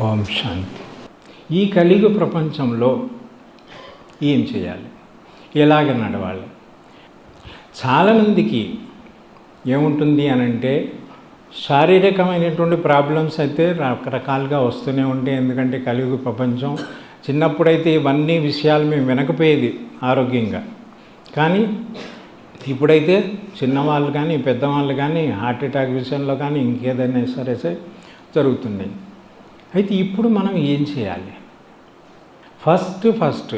ఓం శాంతి. ఈ కలియుగ ప్రపంచంలో ఏం చేయాలి, ఎలాగ నడవాలి? చాలామందికి ఏముంటుంది అని అంటే శారీరకమైనటువంటి ప్రాబ్లమ్స్ అయితే రకరకాలుగా వస్తూనే ఉంటాయి. ఎందుకంటే కలియుగ ప్రపంచం, చిన్నప్పుడైతే ఇవన్నీ విషయాలు మేము వినకపోయేది ఆరోగ్యంగా. కానీ ఇప్పుడైతే చిన్నవాళ్ళు కానీ పెద్దవాళ్ళు కానీ హార్ట్ అటాక్ విషయంలో కానీ ఇంకేదైనా సరే జరుగుతుంది. అయితే ఇప్పుడు మనం ఏం చేయాలి? ఫస్ట్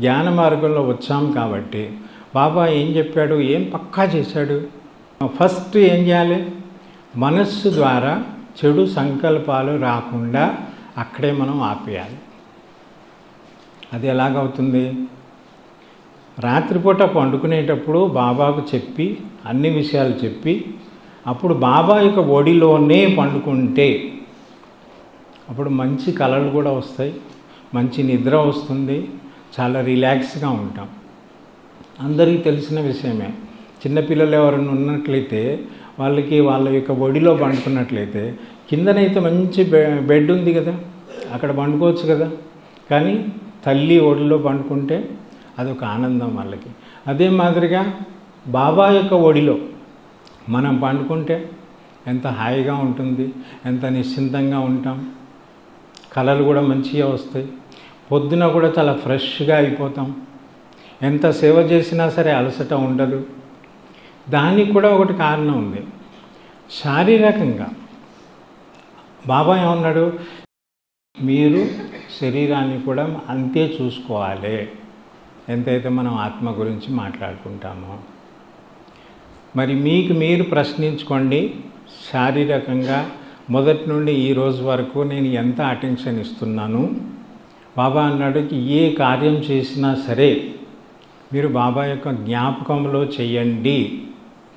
జ్ఞాన మార్గంలో వచ్చాం కాబట్టి బాబా ఏం చెప్పాడు, ఏం పక్కా చేశాడు? ఫస్ట్ ఏం చేయాలి? మనస్సు ద్వారా చెడు సంకల్పాలు రాకుండా అక్కడే మనం ఆపేయాలి. అది ఎలాగవుతుంది? రాత్రిపూట పండుకునేటప్పుడు బాబాకు చెప్పి అన్ని విషయాలు చెప్పి అప్పుడు బాబా యొక్క ఒడిలోనే పండుకుంటే అప్పుడు మంచి కళలు కూడా వస్తాయి, మంచి నిద్ర వస్తుంది, చాలా రిలాక్స్గా ఉంటాం. అందరికీ తెలిసిన విషయమే. చిన్నపిల్లలు ఎవరైనా ఉన్నట్లయితే వాళ్ళకి వాళ్ళ యొక్క ఒడిలో పండుకున్నట్లయితే కిందనైతే మంచి బెడ్ ఉంది కదా, అక్కడ పండుకోవచ్చు కదా. కానీ తల్లి ఒడిలో పండుకుంటే అదొక ఆనందం వాళ్ళకి. అదే మాదిరిగా బాబా యొక్క ఒడిలో మనం పండుకుంటే ఎంత హాయిగా ఉంటుంది, ఎంత నిశ్చింతంగా ఉంటాం. కళలు కూడా మంచిగా వస్తాయి. పొద్దున కూడా చాలా ఫ్రెష్గా అయిపోతాం. ఎంత సేవ చేసినా సరే అలసట ఉండదు. దానికి కూడా ఒకటి కారణం ఉంది. శారీరకంగా బాబా ఏమన్నాడు, మీరు శరీరాన్ని కూడా అంతే చూసుకోవాలి ఎంతైతే మనం ఆత్మ గురించి మాట్లాడుకుంటామో. మరి మీకు మీరు ప్రశ్నించుకోండి, శారీరకంగా మొదటి నుండి ఈ రోజు వరకు నేను ఎంత అటెన్షన్ ఇస్తున్నాను? బాబా అన్నాడు, ఏ కార్యం చేసినా సరే మీరు బాబా యొక్క జ్ఞాపకంలో చేయండి.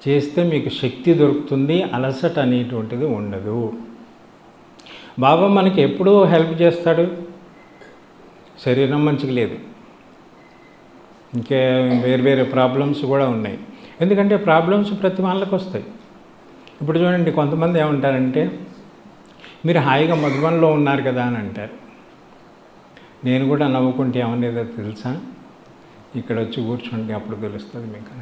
చేస్తే మీకు శక్తి దొరుకుతుంది, అలసట అనేటువంటిది ఉండదు. బాబా మనకి ఎప్పుడూ హెల్ప్ చేస్తాడు. శరీరం మంచిగా లేదు, ఇంకే వేరే ప్రాబ్లమ్స్ కూడా ఉన్నాయి. ఎందుకంటే ప్రాబ్లమ్స్ ప్రతి వాళ్ళకి వస్తాయి. ఇప్పుడు చూడండి, కొంతమంది ఏమంటారంటే మీరు హాయిగా మధుబన్లో ఉన్నారు కదా అని అంటారు. నేను కూడా నవ్వుకుంటే ఏమనేదో తెలుసా, ఇక్కడ వచ్చి కూర్చుంటే అప్పుడు తెలుస్తుంది మీకు.